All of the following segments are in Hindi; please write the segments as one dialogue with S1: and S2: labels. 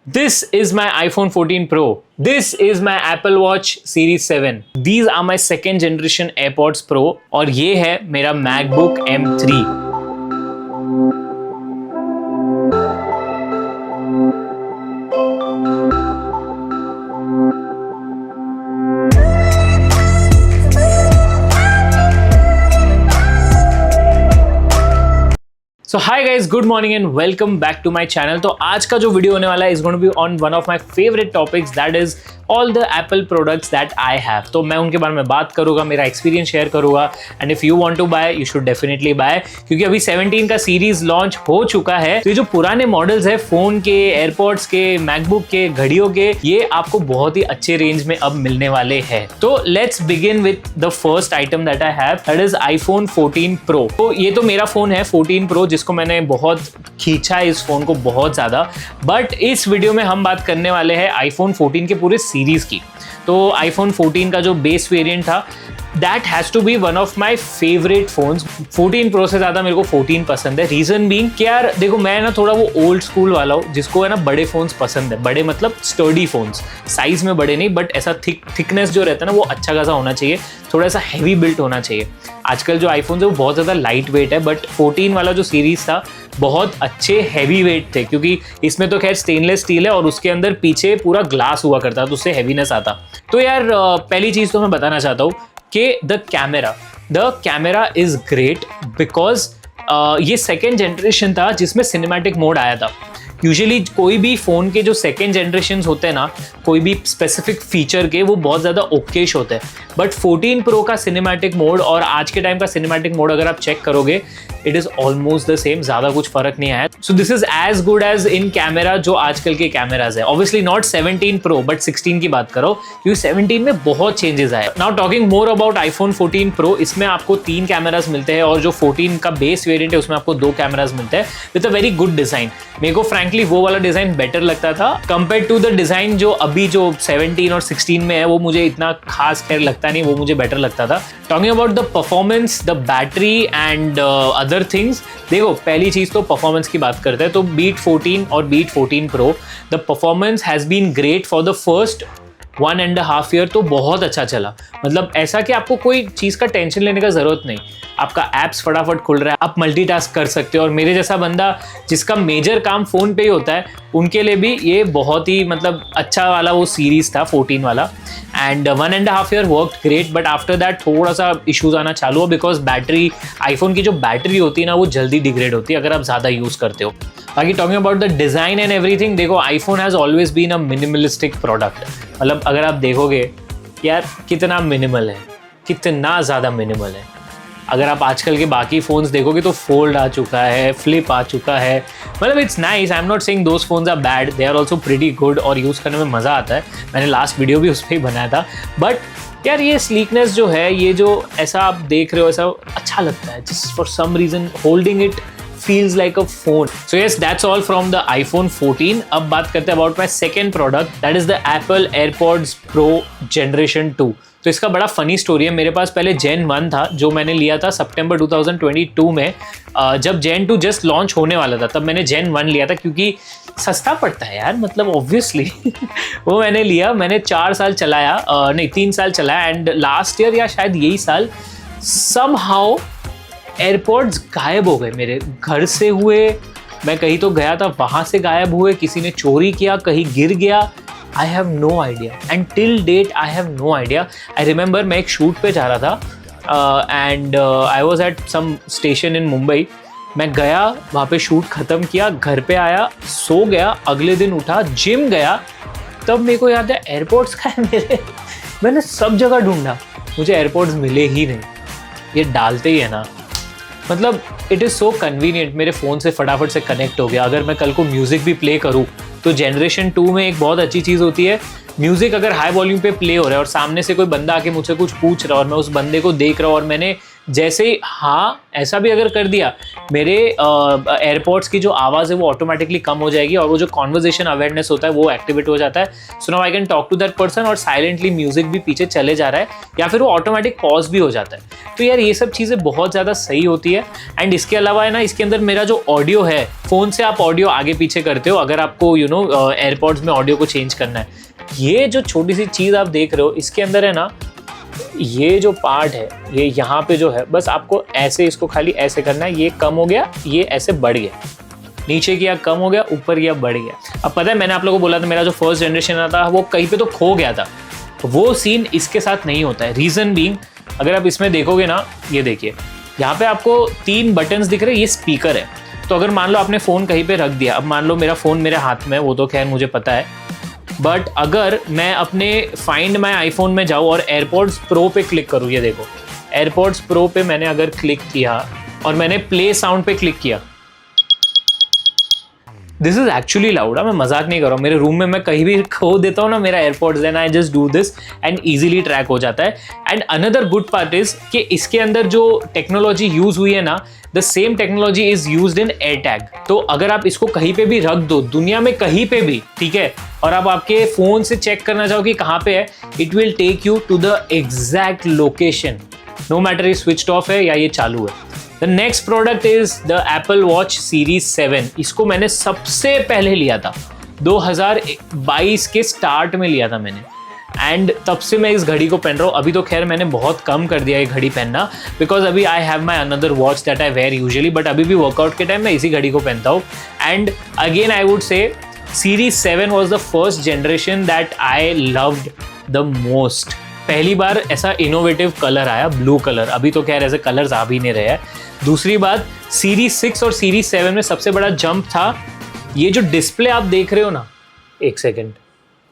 S1: This is my iPhone 14 Pro. This is my Apple Watch Series 7. These are my second generation AirPods Pro. और ये है मेरा MacBook M3. So hi guys, good morning and welcome back to my channel. तो आज का जो वीडियो होने वाला है is going to be on one of my favourite topics, that is all the Apple products that I have. तो मैं उनके बारे में बात करूंगा, मेरा एक्सपीरियंस शेयर करूंगा, and if you want to buy you should definitely buy, क्योंकि अभी 17 का सीरीज लॉन्च हो चुका है। तो ये जो पुराने मॉडल्स है फोन के, एयरपॉड्स के, मैकबुक के, घड़ियों के, ये आपको बहुत ही अच्छे रेंज में अब मिलने वाले हैं। तो let's begin with the first item that I have, that is iPhone 14 Pro। तो ये तो मेरा फोन है 14 Pro, जिसको मैंने बहुत खींचा है इस फोन को बहुत ज्यादा। बट इस वीडियो में हम बात करने वाले हैं iPhone 14 के पूरे सीरीज की। तो iPhone 14 का जो बेस वेरिएंट था, that has to be one of my favourite phones. 14 Pro से ज्यादा मेरे को 14 पसंद है। रीजन बीइंग कि यार देखो, मैं ना थोड़ा वो ओल्ड स्कूल वाला हूँ, जिसको है ना बड़े फोन्स पसंद है। बड़े मतलब स्टर्डी फोन्स, साइज में बड़े नहीं, बट ऐसा थिकनेस जो रहता है ना वो अच्छा खासा होना चाहिए, थोड़ा सा हैवी बिल्ट होना चाहिए। आजकल जो आईफोन है वो बहुत ज़्यादा लाइट वेट है, बट 14 वाला जो सीरीज था बहुत अच्छे हैवी वेट थे, क्योंकि इसमें तो खैर स्टेनलेस स्टील है और उसके अंदर पीछे पूरा ग्लास हुआ करता, तो उससे हैवीनेस आता। तो यार पहली चीज़ तो मैं बताना चाहता हूँ कि the camera is great, because ये सेकेंड जनरेशन था जिसमें सिनेमैटिक मोड आया था। यूजुअली कोई भी फ़ोन के जो सेकेंड जनरेशन होते हैं ना, कोई भी स्पेसिफिक फीचर के, वो बहुत ज़्यादा ओकेश होते हैं। बट 14 Pro का सिनेमैटिक मोड और आज के टाइम का सिनेमैटिक मोड अगर आप चेक करोगे, it is almost the same, ज़्यादा कुछ फर्क नहीं आया। So this is as good as in camera जो आजकल के कैमराज है। ऑब्वियसली नॉट 17 Pro बट 16 की बात करो, क्योंकि 17 में बहुत चेंजेस आए। Now talking more about iPhone 14 Pro, इसमें आपको 3 कैमराज मिलते हैं और जो 14 का बेस वेरिएंट है उसमें आपको 2 कैमराज मिलते हैं with a very good design. मेरे को फ्रैंकली वो वाला डिज़ाइन बेटर लगता था कंपेयर टू द डिज़ाइन जो अभी जो 17 और 16 में है। वो मुझे इतना खास खैर लगता नहीं, वो मुझे बेटर लगता था। Talking about the performance, the battery and other things, देखो पहली चीज़ तो परफॉर्मेंस की बात करते हैं। तो बीट 14 और beat 14 Pro, the performance has been great for the first 1.5 year. तो बहुत अच्छा चला, मतलब ऐसा कि आपको कोई चीज़ का टेंशन लेने का ज़रूरत नहीं, आपका ऐप्स फटाफट खुल रहा है, आप मल्टीटास्क कर सकते हो। और मेरे जैसा बंदा जिसका मेजर काम फ़ोन पे ही होता है, उनके लिए भी ये बहुत ही मतलब अच्छा वाला वो सीरीज़ था 14 वाला। And 1.5 year work great, but after that थोड़ा सा इश्यूज आना चालू हुआ, बिकॉज बैटरी, आईफोन की जो बैटरी होती है ना वो जल्दी डिग्रेड होती है अगर आप ज़्यादा यूज़ करते हो। बाकी talking about the design and everything, देखो iPhone has always been a minimalistic product. मतलब अगर आप देखोगे यार कितना मिनिमल है, कितना ज़्यादा मिनिमल है। अगर आप आजकल के बाकी फ़ोन्स देखोगे तो फोल्ड आ चुका है, फ्लिप आ चुका है, मतलब it's nice. I am not saying those phones are bad, they are also pretty good और यूज़ करने में मज़ा आता है। मैंने लास्ट वीडियो भी उस पर ही बनाया था। बट यार ये स्लीकनेस जो है, ये जो ऐसा आप देख रहे हो, ऐसा अच्छा लगता है। Just for some reason holding it feels like a phone. So yes, that's all from the iPhone 14. अब बात करते हैं about my second product, that is the Apple AirPods Pro Generation 2. तो इसका बड़ा फनी स्टोरी है। मेरे पास पहले Gen 1 था जो मैंने लिया था सितंबर 2022 में। जब Gen 2 जस्ट लॉन्च होने वाला था तब मैंने Gen 1 लिया था, क्योंकि सस्ता पड़ता है यार, मतलब ऑब्वियसली वो मैंने लिया। मैंने 4 साल चलाया, नहीं 3 साल चलाया, एंड लास्ट ईयर या शायद यही साल somehow एयरपॉड्स गायब हो गए मेरे घर से हुए। मैं कहीं तो गया था, वहाँ से गायब हुए, किसी ने चोरी किया, कहीं गिर गया। I have no idea, and till date I have no idea. I remember मैं एक शूट पे जा रहा था and I was at some station in Mumbai. मैं गया वहाँ पे, शूट ख़त्म किया, घर पे आया, सो गया, अगले दिन उठा, जिम गया, तब मेरे को याद है एयरपॉड्स का है मेरे। मैंने सब जगह ढूंढा, मुझे एयरपॉड्स मिले ही नहीं। ये डालते ही है ना, मतलब इट इज़ सो कन्वीनियंट, मेरे फ़ोन से फटाफट से कनेक्ट हो गया। अगर मैं कल को म्यूज़िक भी प्ले करूँ तो जनरेशन 2 में एक बहुत अच्छी चीज़ होती है, म्यूज़िक अगर हाई वॉल्यूम पे प्ले हो रहा है और सामने से कोई बंदा आके मुझसे कुछ पूछ रहा है और मैं उस बंदे को देख रहा हूँ और मैंने जैसे ही हाँ ऐसा भी अगर कर दिया, मेरे एयरपोर्ट्स की जो आवाज़ है वो ऑटोमेटिकली कम हो जाएगी और वो जो कॉन्वर्जेशन अवेयरनेस होता है वो एक्टिवेट हो जाता है। So now I can talk to that person और साइलेंटली म्यूजिक भी पीछे चले जा रहा है या फिर वो ऑटोमेटिक पॉज भी हो जाता है। तो यार ये सब चीज़ें बहुत ज़्यादा सही होती है। एंड इसके अलावा है ना, इसके अंदर मेरा जो ऑडियो है, फ़ोन से आप ऑडियो आगे पीछे करते हो अगर आपको एयरपोर्ट्स में ऑडियो को चेंज करना है। ये जो छोटी सी चीज़ आप देख रहे हो इसके अंदर है ना, ये जो पार्ट है ये यहाँ पे जो है, बस आपको ऐसे इसको खाली ऐसे करना है। ये कम हो गया, ये ऐसे बढ़ गया, नीचे किया कम हो गया, ऊपर किया बढ़ गया। अब पता है मैंने आप लोगों को बोला था मेरा जो फर्स्ट जनरेशन था वो कहीं पे तो खो गया था, वो सीन इसके साथ नहीं होता है। रीज़न बीइंग, अगर आप इसमें देखोगे ना, ये देखिए यहाँ पे आपको 3 बटन्स दिख रहे हैं, ये स्पीकर है। तो अगर मान लो आपने फ़ोन कहीं पे रख दिया, अब मान लो मेरा फ़ोन मेरे हाथ में, वो तो खैर मुझे पता है, बट अगर मैं अपने फाइंड माई आईफोन में जाऊँ और एयरपॉड्स प्रो पे क्लिक करूँ, ये देखो एयरपॉड्स प्रो पे मैंने अगर क्लिक किया और मैंने प्ले साउंड पे क्लिक किया, दिस इज एक्चुअली लाउड। मैं मजाक नहीं कर रहा हूँ, मेरे रूम में मैं कहीं भी खो देता हूँ ना मेरा AirPods, then I just do this and easily track हो जाता है। And another good part is कि इसके अंदर जो टेक्नोलॉजी यूज हुई है ना, the same technology is used in AirTag. तो अगर आप इसको कहीं पे भी रख दो दुनिया में कहीं पे भी, ठीक है, और आप आपके फोन से चेक करना चाहो कि कहाँ पे है, it will take you to the exact location, no matter ये स्विच्ड ऑफ है या ये चालू है। The next product is the Apple watch series 7। इसको मैंने सबसे पहले लिया था 2022 के स्टार्ट में लिया था मैंने, एंड तब से मैं इस घड़ी को पहन रहा हूँ। अभी तो खैर मैंने बहुत कम कर दिया ये घड़ी पहनना, बिकॉज अभी I have my another watch that I wear usually, but अभी भी वर्कआउट के टाइम मैं इसी घड़ी को पहनता हूँ। And again I would say series 7 was the first generation that I loved the most. पहली बार ऐसा इनोवेटिव कलर आया, ब्लू कलर, अभी तो खैर ऐसे कलर्स आ भी नहीं रहे हैं। दूसरी बात, सीरीज 6 और सीरीज 7 में सबसे बड़ा जंप था ये जो डिस्प्ले आप देख रहे हो ना, एक सेकेंड,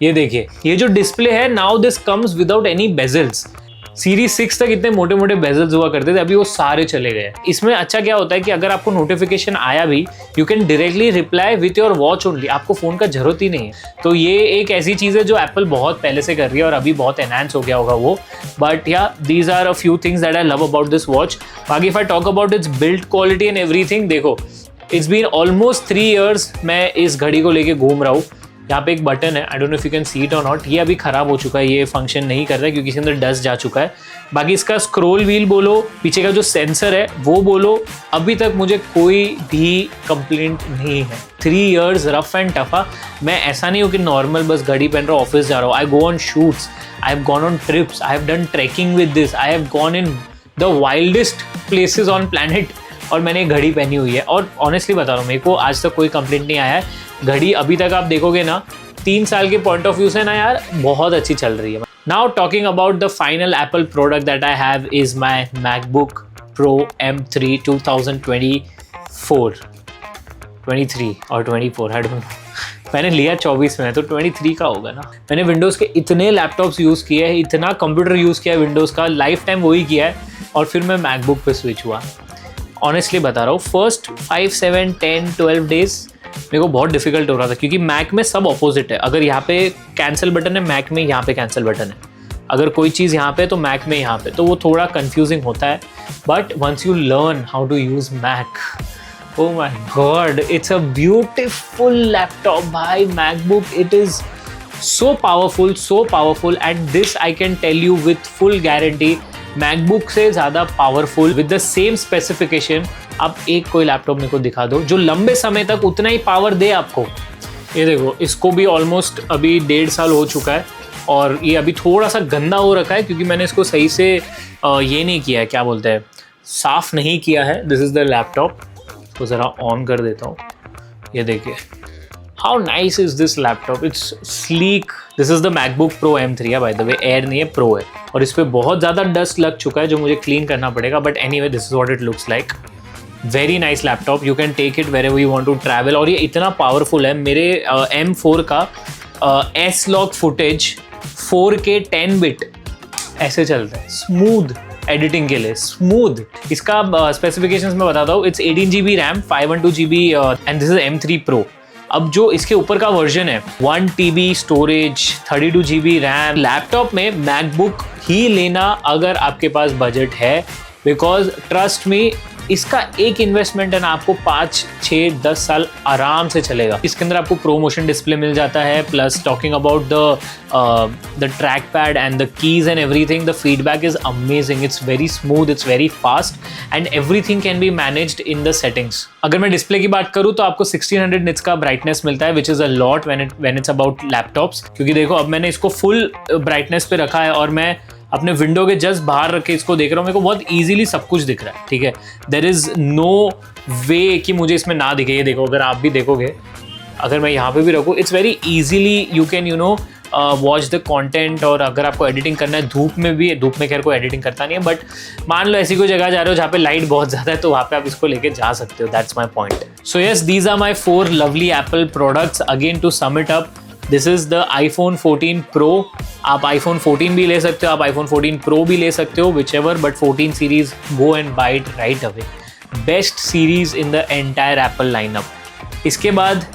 S1: ये देखिए ये जो डिस्प्ले है, now this comes without any bezels. Series 6 तक इतने मोटे मोटे बेजल्स हुआ करते थे, अभी वो सारे चले गए। इसमें अच्छा क्या होता है कि अगर आपको नोटिफिकेशन आया भी, you can directly reply with your watch only, आपको फोन का जरूरत ही नहीं है। तो ये एक ऐसी चीज़ है जो एप्पल बहुत पहले से कर रही है और अभी बहुत एनहांस हो गया होगा वो, but yeah these are a few things that I love about this watch. बाकी if I talk about its build quality and everything, देखो इट्स बीन ऑलमोस्ट 3 years मैं इस घड़ी को लेके घूम रहा हूँ। यहाँ पे एक बटन है, I don't know if you can see it और नॉट, ये अभी खराब हो चुका है, ये फंक्शन नहीं कर रहा है क्योंकि इसके अंदर डस्ट जा चुका है। बाकी इसका स्क्रोल व्हील बोलो, पीछे का जो सेंसर है वो बोलो, अभी तक मुझे कोई भी कंप्लेंट नहीं है। 3 years रफ एंड टफा। मैं ऐसा नहीं हूँ कि नॉर्मल बस घड़ी पहन रहा हूँ ऑफिस जा रहा हूँ। I go on shoots, I have gone on trips, I have done trekking with this, I have gone in the wildest places on planet, और मैंने घड़ी पहनी हुई है। और ऑनेस्टली बता रहा हूँ, मेरे को आज तक कोई कंप्लेंट नहीं आया है। घड़ी अभी तक आप देखोगे ना, 3 साल के पॉइंट ऑफ व्यू से ना यार बहुत अच्छी चल रही है। Now talking about the final Apple product that I have is my MacBook pro M3 2024, 23 और 24, आई डोंट नो, मैंने लिया 24 में, तो 23 का होगा ना। मैंने विंडोज़ के इतने लैपटॉप्स यूज़ किए हैं, इतना कंप्यूटर यूज़ किया है विंडोज़ का, लाइफ टाइम वही किया है, और फिर मैं मैकबुक पे स्विच हुआ। ऑनेस्टली बता रहा हूँ, फर्स्ट 5, 7, 10, 12 डेज मेरे को बहुत डिफिकल्ट हो रहा था, क्योंकि मैक में सब ऑपोजिट है। अगर यहाँ पे कैंसिल बटन है, मैक में यहाँ पे कैंसिल बटन है। अगर कोई चीज़ यहाँ पे तो मैक में यहाँ पे, तो वो थोड़ा कंफ्यूजिंग होता है। But once you learn how to use Mac, oh my god, it's a beautiful laptop भाई। MacBook, it is so powerful, and this I can tell you with full guarantee, MacBook से ज़्यादा powerful with the same specification आप एक कोई लैपटॉप मेरे को दिखा दो जो लंबे समय तक उतना ही पावर दे आपको। ये देखो, इसको भी ऑलमोस्ट अभी 1.5 साल हो चुका है, और ये अभी थोड़ा सा गंदा हो रखा है क्योंकि मैंने इसको सही से ये नहीं किया है, क्या बोलते हैं, साफ़ नहीं किया है। दिस इज़ द लैपटॉप, तो ज़रा ऑन कर देता हूँ। ये देखिए, how nice is this laptop, it's sleek. This is the MacBook pro M3 है, बाय द वे, एयर नहीं है, प्रो है, और इस पर बहुत ज़्यादा डस्ट लग चुका है जो मुझे क्लीन करना पड़ेगा, but anyway this is what it looks like. Very nice laptop, you can take it wherever you want to travel, और ये इतना पावरफुल है। मेरे M4 का S-Log फुटेज 4K 10 बिट ऐसे चलता है, स्मूथ एडिटिंग के लिए, स्मूथ। इसका स्पेसिफिकेशंस मैं बताता हूँ, it's 18GB RAM, 512GB, and this is M3 Pro। अब जो इसके ऊपर का वर्जन है, 1TB storage, 32GB RAM. Laptop में मैकबुक ही लेना अगर आपके पास बजट है, बिकॉज ट्रस्ट मी, इसका एक इन्वेस्टमेंट है ना आपको 5, 6, 10 साल आराम से चलेगा। इसके अंदर आपको प्रोमोशन डिस्प्ले मिल जाता है, plus talking about the track pad and the keys and everything, the feedback is amazing, it's very smooth, it's very fast and everything can be managed in the settings. अगर मैं डिस्प्ले की बात करूँ तो आपको 1600 निट्स का ब्राइटनेस मिलता है, which is a lot when it's about laptops. क्योंकि देखो अब मैंने इसको फुल ब्राइटनेस पे रखा है और मैं अपने विंडो के जस्ट बाहर रख के इसको देख रहा हूँ, मेरे को बहुत इजीली सब कुछ दिख रहा है, ठीक है। देयर इज नो वे कि मुझे इसमें ना दिखे। ये देखो, अगर आप भी देखोगे, अगर मैं यहाँ पे भी रखूँ, it's very easily you can you know watch the content. और अगर आपको एडिटिंग करना है धूप में भी, धूप में खैर कोई एडिटिंग करता नहीं है, बट मान लो ऐसी कोई जगह जा रहे हो जहाँ पे लाइट बहुत ज़्यादा है, तो वहाँ पे आप इसको लेके जा सकते हो। That's my point. So yes, these are my 4 lovely Apple products. Again to sum it up, this is the iPhone 14 Pro। आप iPhone 14 भी ले सकते हो, आप iPhone 14 Pro भी ले सकते हो, whichever, but 14 series go and buy it right away. Best series in the entire Apple lineup. इसके बाद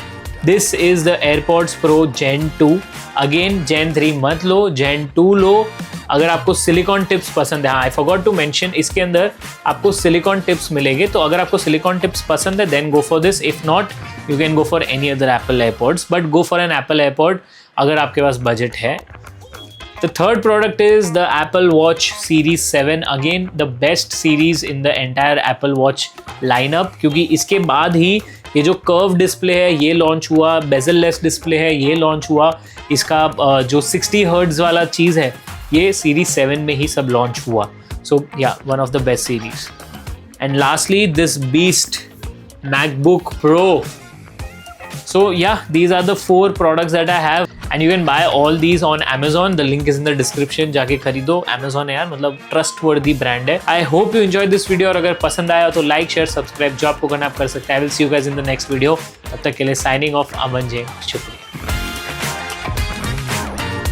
S1: this is the AirPods Pro Gen 2। Again Gen 3 मत लो, Gen 2 लो। अगर आपको सिलिकॉन टिप्स पसंद है, हाँ आई फॉरगॉट टू मेंशन, इसके अंदर आपको सिलिकॉन टिप्स मिलेंगे, तो अगर आपको सिलिकॉन टिप्स पसंद है then go for this. If not, you can go for any other Apple AirPods, but go for an Apple AirPod अगर आपके पास बजट है। The third product is the Apple Watch Series 7. Again, the best series in the entire Apple Watch lineup, क्योंकि इसके बाद ही ये जो कर्व डिस्प्ले है ये लॉन्च हुआ, बेजल लेस डिस्प्ले है ये लॉन्च हुआ, इसका जो 60 हर्ट्ज वाला चीज़ है ये सीरीज 7 में ही सब लॉन्च हुआ। सो या, one of the best series. And lastly this beast MacBook Pro. So yeah, these are the 4 products that I have and you can buy all these on Amazon. The link is in the description. जाके खरीदो, Amazon है यार, मतलब trustworthy brand है। I hope you enjoyed this video और अगर पसंद आया तो like, share, subscribe, जो आपको करना आप कर सकते हैं। I will see you guys in the next video. तब तक के लिए signing off, अमन जैन, शुक्रिया।